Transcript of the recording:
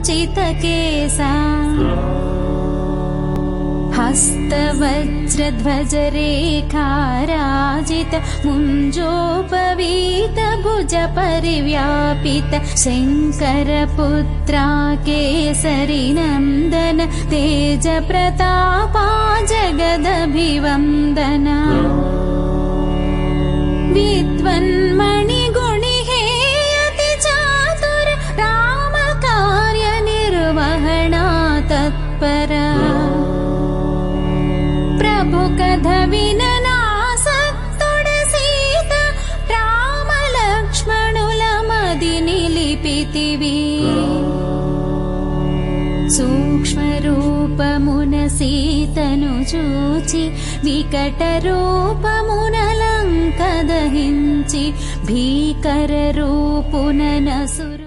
कुञ्चितकेसा हस्तवज्रध्वजरेखाराजित मुञ्जोपवीत भुज परिव्यापित शङ्करपुत्रा केसरी नन्दन तेज प्रतापा जगदभिवन्दना विद्वन्मणिगुणि हे अति चातुर रामकार्य निर्वहणा तत्परा प्रभु कथ विननासक्तुड सीत राम लक्ष्मणुल मदि निलिपितिवि सूक्ष्मरूपमुन सीतनु चूचि विकटरूपमुन लङ्क दहिंचि भीकररूपुन नसुर